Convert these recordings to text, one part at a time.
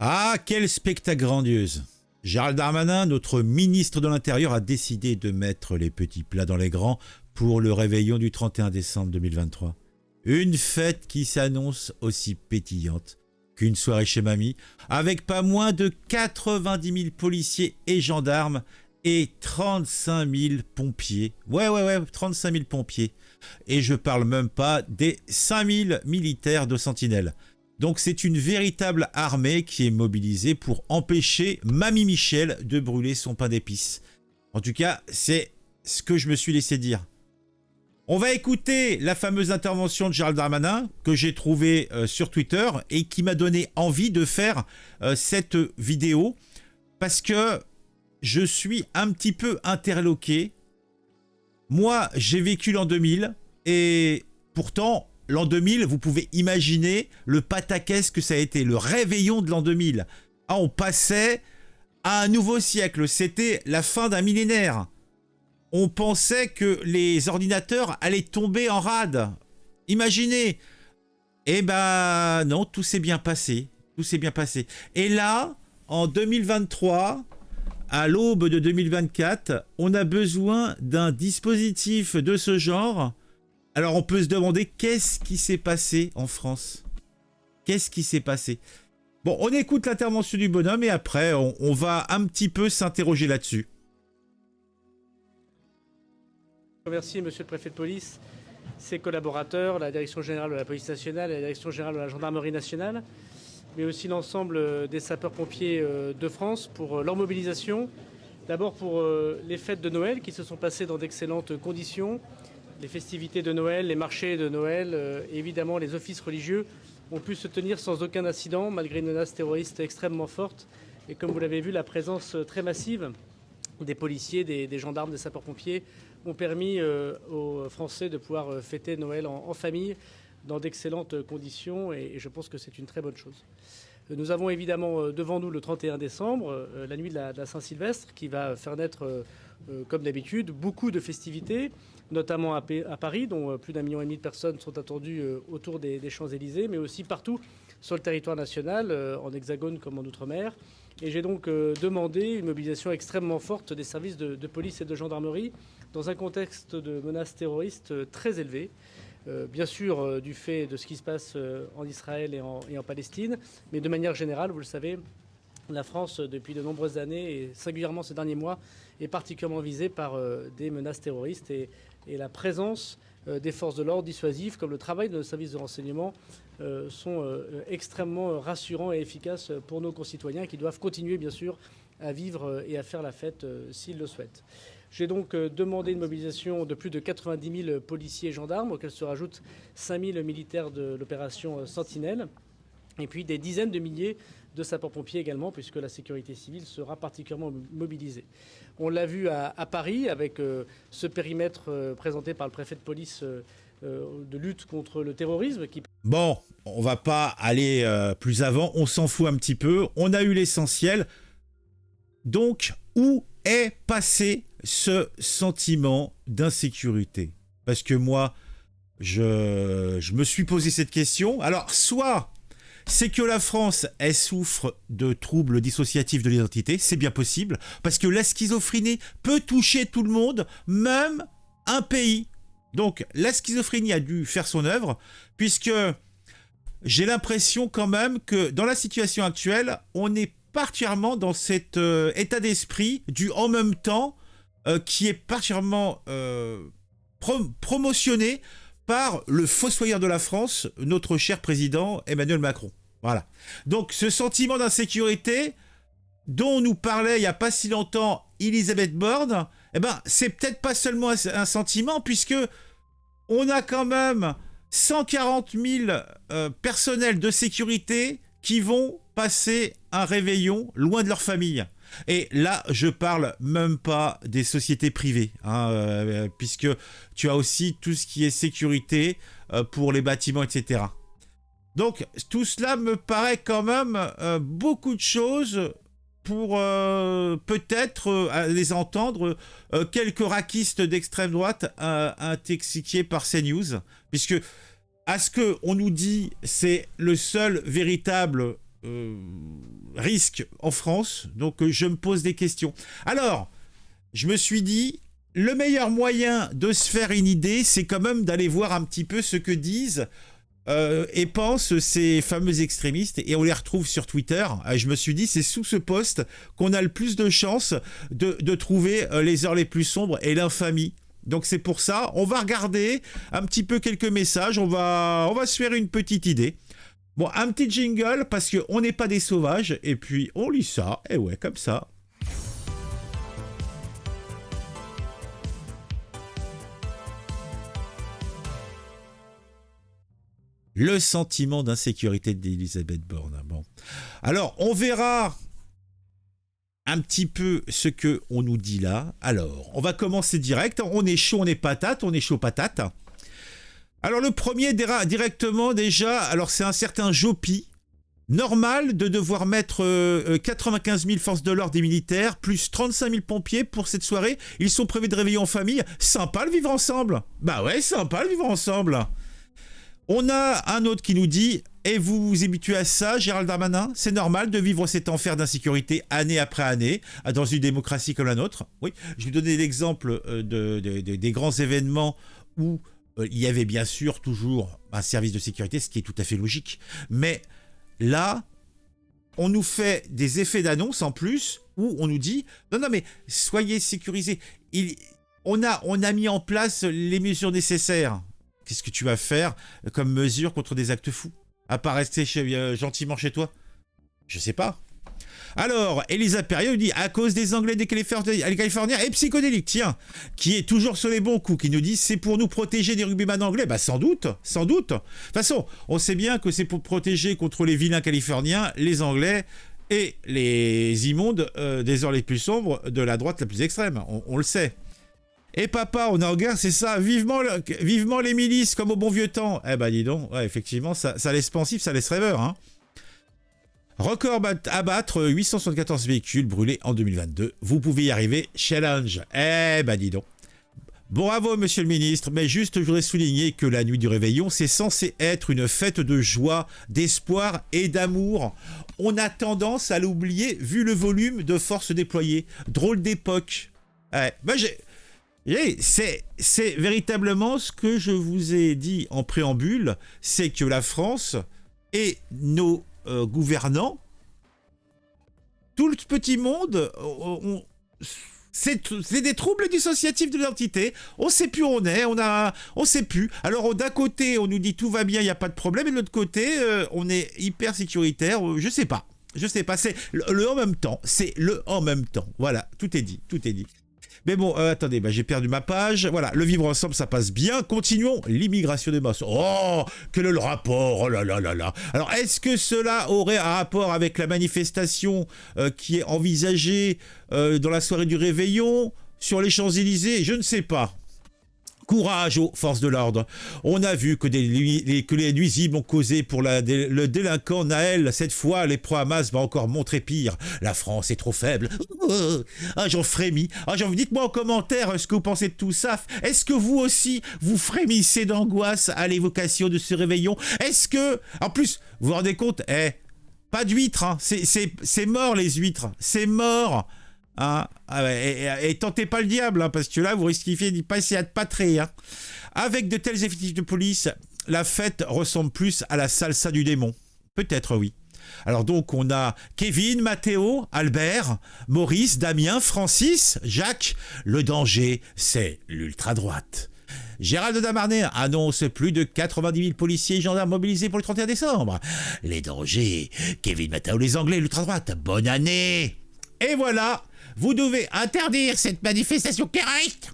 Ah, quel spectacle grandiose! Gérald Darmanin, notre ministre de l'Intérieur, a décidé de mettre les petits plats dans les grands pour le réveillon du 31 décembre 2023. Une fête qui s'annonce aussi pétillante qu'une soirée chez mamie, avec pas moins de 90 000 policiers et gendarmes et 35 000 pompiers. Ouais, 35 000 pompiers. Et je parle même pas des 5 000 militaires de Sentinelle. Donc c'est une véritable armée qui est mobilisée pour empêcher Mamie Michel de brûler son pain d'épices. En tout cas, c'est ce que je me suis laissé dire. On va écouter la fameuse intervention de Gérald Darmanin que j'ai trouvée sur Twitter et qui m'a donné envie de faire cette vidéo parce que je suis un petit peu interloqué. Moi, j'ai vécu l'an 2000 et pourtant, l'an 2000, vous pouvez imaginer le pataquès que ça a été, le réveillon de l'an 2000. Ah, on passait à un nouveau siècle, c'était la fin d'un millénaire. On pensait que les ordinateurs allaient tomber en rade. Imaginez. Eh ben non, tout s'est bien passé. Tout s'est bien passé. Et là, en 2023, à l'aube de 2024, on a besoin d'un dispositif de ce genre. Alors on peut se demander qu'est-ce qui s'est passé en France? Qu'est-ce qui s'est passé? Bon, on écoute l'intervention du bonhomme et après, on va un petit peu s'interroger là-dessus. Je remercie Monsieur le Préfet de Police, ses collaborateurs, la Direction Générale de la Police Nationale et la Direction Générale de la Gendarmerie Nationale, mais aussi l'ensemble des sapeurs-pompiers de France pour leur mobilisation. D'abord pour les fêtes de Noël qui se sont passées dans d'excellentes conditions, les festivités de Noël, les marchés de Noël, et évidemment les offices religieux ont pu se tenir sans aucun incident malgré une menace terroriste extrêmement forte. Et comme vous l'avez vu, la présence très massive des policiers, des gendarmes, des sapeurs-pompiers ont permis aux Français de pouvoir fêter Noël en famille dans d'excellentes conditions et je pense que c'est une très bonne chose. Nous avons évidemment devant nous le 31 décembre, la nuit de la Saint-Sylvestre, qui va faire naître, comme d'habitude, beaucoup de festivités, notamment à Paris, dont plus d'1,5 million de personnes sont attendues autour des Champs-Élysées, mais aussi partout sur le territoire national, en Hexagone comme en Outre-mer. Et j'ai donc demandé une mobilisation extrêmement forte des services de police et de gendarmerie dans un contexte de menaces terroristes très élevé. Bien sûr du fait de ce qui se passe en Israël et en Palestine, mais de manière générale, vous le savez, la France, depuis de nombreuses années, et singulièrement ces derniers mois, est particulièrement visée par des menaces terroristes et la présence des forces de l'ordre dissuasives, comme le travail de nos services de renseignement, sont extrêmement rassurants et efficaces pour nos concitoyens qui doivent continuer, bien sûr, à vivre et à faire la fête s'ils le souhaitent. J'ai donc demandé une mobilisation de plus de 90 000 policiers et gendarmes, auxquels se rajoutent 5 000 militaires de l'opération Sentinelle, et puis des dizaines de milliers de sapeurs-pompiers également, puisque la sécurité civile sera particulièrement mobilisée. On l'a vu à Paris, avec ce périmètre présenté par le préfet de police de lutte contre le terrorisme. Bon, on va pas aller plus avant, on s'en fout un petit peu, on a eu l'essentiel. Donc, où est passé ce sentiment d'insécurité? Parce que moi, je me suis posé cette question. Alors, soit c'est que la France, elle souffre de troubles dissociatifs de l'identité, c'est bien possible, parce que la schizophrénie peut toucher tout le monde, même un pays. Donc, la schizophrénie a dû faire son œuvre, puisque j'ai l'impression quand même que dans la situation actuelle, on est particulièrement dans cet état d'esprit du en même temps qui est particulièrement promotionné par le fossoyeur de la France, notre cher président Emmanuel Macron. Voilà. Donc ce sentiment d'insécurité dont nous parlait il n'y a pas si longtemps Elisabeth Borne, eh ben, c'est peut-être pas seulement un sentiment, puisque on a quand même 140 000 personnels de sécurité qui vont passer un réveillon loin de leur famille. Et là, je parle même pas des sociétés privées, hein, puisque tu as aussi tout ce qui est sécurité pour les bâtiments, etc. Donc, tout cela me paraît quand même beaucoup de choses pour peut-être les entendre quelques raquistes d'extrême droite intoxiqués par CNews, puisque à ce qu'on nous dit, c'est le seul véritable risque en France, donc je me pose des questions. Alors, je me suis dit, le meilleur moyen de se faire une idée, c'est quand même d'aller voir un petit peu ce que disent et pensent ces fameux extrémistes, et on les retrouve sur Twitter. Je me suis dit, c'est sous ce post qu'on a le plus de chances de trouver les heures les plus sombres et l'infamie. Donc c'est pour ça, on va regarder un petit peu quelques messages, on va se faire une petite idée. Bon, un petit jingle, parce qu'on n'est pas des sauvages, et puis on lit ça, et ouais, comme ça. Le sentiment d'insécurité d'Elisabeth Borne. Bon. Alors, on verra un petit peu ce qu'on nous dit là. Alors, on va commencer direct. On est chaud, on est patate, on est chaud patate. Alors, le premier, directement déjà, alors c'est un certain Jopi. Normal de devoir mettre 95 000 forces de l'ordre des militaires, plus 35 000 pompiers pour cette soirée. Ils sont prévus de réveiller en famille. Sympa le vivre ensemble. Bah ouais, sympa le vivre ensemble. On a un autre qui nous dit « Et vous vous habituez à ça, Gérald Darmanin? C'est normal de vivre cet enfer d'insécurité année après année dans une démocratie comme la nôtre ?» Oui, je vais vous donner l'exemple des grands événements où il y avait bien sûr toujours un service de sécurité, ce qui est tout à fait logique. Mais là, on nous fait des effets d'annonce en plus où on nous dit « Non, non, mais soyez sécurisés. On a mis en place les mesures nécessaires. » Qu'est-ce que tu vas faire comme mesure contre des actes fous? À part rester gentiment chez toi? Je sais pas. Alors, Elisa Perrier dit, à cause des Anglais, des Californiens et psychodéliques, tiens, qui est toujours sur les bons coups, qui nous dit, c'est pour nous protéger des rugbyman anglais. Bah sans doute, sans doute. De toute façon, on sait bien que c'est pour protéger contre les vilains Californiens, les Anglais et les immondes des heures les plus sombres de la droite la plus extrême. On le sait. Et papa, on est en guerre, c'est ça, vivement les milices, comme au bon vieux temps. Eh ben dis donc, ouais, effectivement, ça laisse pensif, ça laisse rêveur. Hein. Record à battre, 874 véhicules brûlés en 2022. Vous pouvez y arriver, challenge. Eh ben dis donc. Bravo, monsieur le ministre, mais juste, je voudrais souligner que la nuit du réveillon, c'est censé être une fête de joie, d'espoir et d'amour. On a tendance à l'oublier, vu le volume de forces déployées. Drôle d'époque. Ouais, ben c'est véritablement ce que je vous ai dit en préambule, c'est que la France et nos gouvernants, tout le petit monde, c'est des troubles dissociatifs de l'identité. On sait plus où on est, on sait plus. Alors d'un côté, on nous dit tout va bien, il n'y a pas de problème, et de l'autre côté, on est hyper sécuritaire. Je sais pas, c'est le en même temps. C'est le en même temps. Voilà, tout est dit, tout est dit. Mais bon, attendez, j'ai perdu ma page. Voilà, le vivre ensemble, ça passe bien. Continuons. L'immigration des masses. Oh, quel est le rapport? Oh là là là là. Alors, est-ce que cela aurait un rapport avec la manifestation qui est envisagée dans la soirée du réveillon sur les Champs-Élysées? Je ne sais pas. Courage aux forces de l'ordre. On a vu que les nuisibles ont causé pour le délinquant Naël. Cette fois, les pro-Hamas vont encore montrer pire. La France est trop faible. Ah, j'en frémis. Ah, dites-moi en commentaire ce que vous pensez de tout ça. Est-ce que vous aussi, vous frémissez d'angoisse à l'évocation de ce réveillon? Est-ce que, en plus, vous vous rendez compte, pas d'huîtres, hein. C'est mort les huîtres. C'est mort. Hein, et tentez pas le diable, hein, parce que là vous risquez d'y passer à de patrer. Hein. Avec de tels effectifs de police, la fête ressemble plus à la salsa du démon. Peut-être oui. Alors donc on a Kevin, Mathéo, Albert, Maurice, Damien, Francis, Jacques. Le danger, c'est l'ultra-droite. Gérald Darmanin annonce plus de 90 000 policiers et gendarmes mobilisés pour le 31 décembre. Les dangers, Kevin, Mathéo, les Anglais, l'ultra-droite. Bonne année. Et voilà. Vous devez interdire cette manifestation terroriste.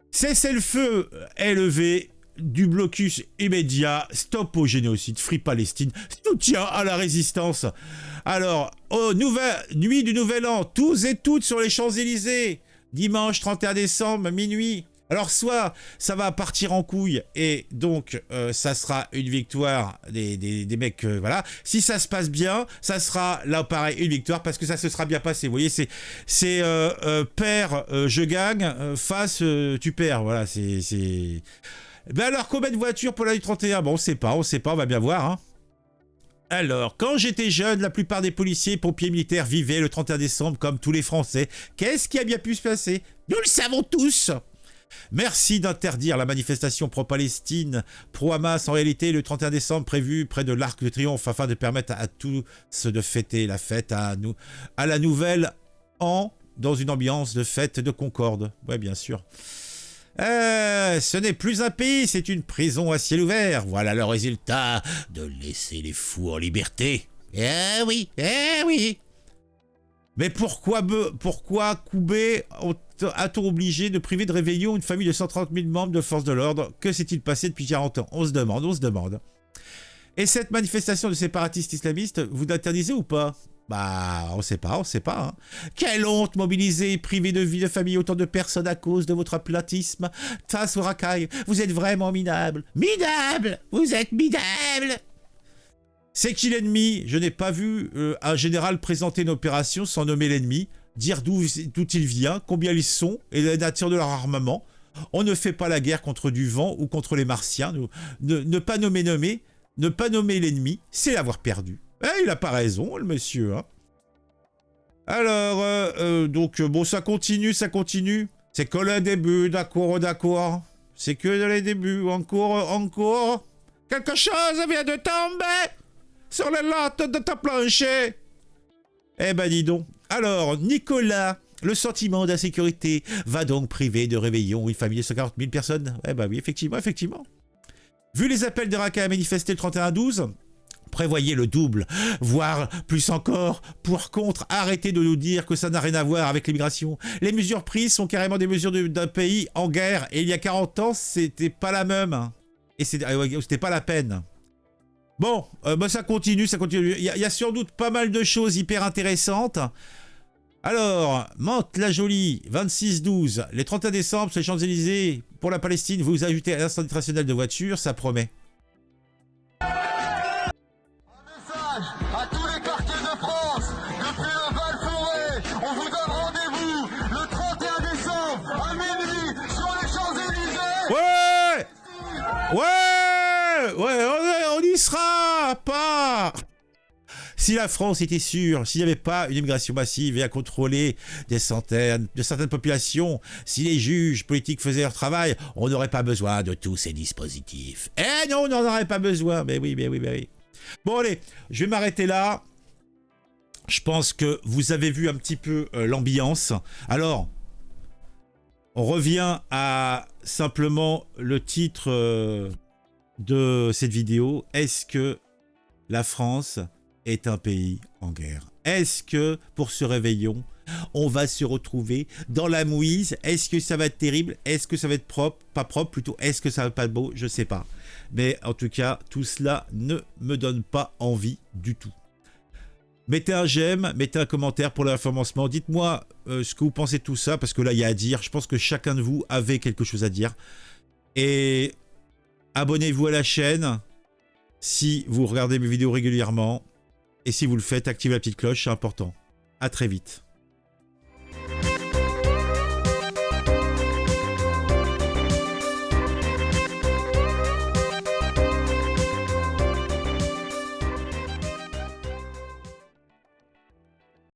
Cessez-le-feu est levé, du blocus immédiat, stop au génocide, Free Palestine, soutien à la résistance. Alors, nuit du Nouvel An, tous et toutes sur les Champs-Élysées, dimanche 31 décembre, minuit. Alors soit ça va partir en couille et donc ça sera une victoire des mecs, voilà. Si ça se passe bien, ça sera là pareil une victoire parce que ça se sera bien passé. Vous voyez, c'est père, je gagne, face, tu perds. Voilà, c'est... Ben alors combien de voitures pour la nuit 31? Bon, on sait pas, on va bien voir. Hein. Alors, quand j'étais jeune, la plupart des policiers et pompiers militaires vivaient le 31 décembre comme tous les Français. Qu'est-ce qui a bien pu se passer? Nous le savons tous. Merci d'interdire la manifestation pro-Palestine, pro-Hamas en réalité le 31 décembre prévu près de l'Arc de Triomphe afin de permettre à tous de fêter la fête à la nouvelle an dans une ambiance de fête de concorde. Ouais, bien sûr. Ce n'est plus un pays, c'est une prison à ciel ouvert. Voilà le résultat de laisser les fous en liberté. Eh oui, eh oui. Mais pourquoi Koubé a-t-on obligé de priver de réveillon une famille de 130 000 membres de force de l'ordre? Que s'est-il passé depuis 40 ans? On se demande. Et cette manifestation de séparatistes islamistes, vous l'interdisez ou pas? Bah, on sait pas. Hein. Quelle honte mobiliser et priver de vie de famille autant de personnes à cause de votre aplatisme face aux racailles. Vous êtes vraiment minable. Minable! Vous êtes minable! C'est qui l'ennemi? Je n'ai pas vu un général présenter une opération sans nommer l'ennemi, dire d'où il vient, combien ils sont et la nature de leur armement. On ne fait pas la guerre contre du vent ou contre les martiens. Ne pas nommer l'ennemi, c'est l'avoir perdu. Il n'a pas raison, le monsieur. Hein. Alors, donc, bon, ça continue. C'est que le début, d'accord. C'est que le début, encore. Quelque chose vient de tomber sur les lattes de ta plancher. Eh ben, dis donc. Alors, Nicolas, le sentiment d'insécurité va donc priver de réveillon une famille de 140 000 personnes. Eh ben oui, effectivement. Vu les appels des racailles à manifester le 31-12, prévoyez le double, voire plus encore. Pour contre, arrêtez de nous dire que ça n'a rien à voir avec l'immigration. Les mesures prises sont carrément des mesures d'un pays en guerre. Et il y a 40 ans, c'était pas la même. Et c'était pas la peine. Bon, ça continue. Il y a sans doute pas mal de choses hyper intéressantes. Alors, Mantes-la-Jolie, 26-12, les 31 décembre, sur les Champs-Élysées, pour la Palestine, vous ajoutez à l'incendie traditionnel de voitures, ça promet. Un message à tous les quartiers de France, depuis le Val-Forêt, on vous donne rendez-vous le 31 décembre à minuit sur les Champs-Élysées. Ouais, on y sera, pas. Si la France était sûre, s'il n'y avait pas une immigration massive et à contrôler de certaines populations, si les juges politiques faisaient leur travail, on n'aurait pas besoin de tous ces dispositifs. Eh non, on n'en aurait pas besoin. Mais oui. Bon allez, je vais m'arrêter là. Je pense que vous avez vu un petit peu l'ambiance. Alors, on revient à simplement le titre de cette vidéo. Est-ce que la France est un pays en guerre? Est-ce que pour ce réveillon, on va se retrouver dans la mouise? Est-ce que ça va être terrible? Est-ce que ça va être propre? Pas propre plutôt. Est-ce que ça va pas être beau? Je sais pas. Mais en tout cas, tout cela ne me donne pas envie du tout. Mettez un j'aime, mettez un commentaire pour le référencement. Dites-moi ce que vous pensez de tout ça, parce que là, il y a à dire. Je pense que chacun de vous avait quelque chose à dire. Et abonnez-vous à la chaîne si vous regardez mes vidéos régulièrement. Et si vous le faites, activez la petite cloche, c'est important. À très vite.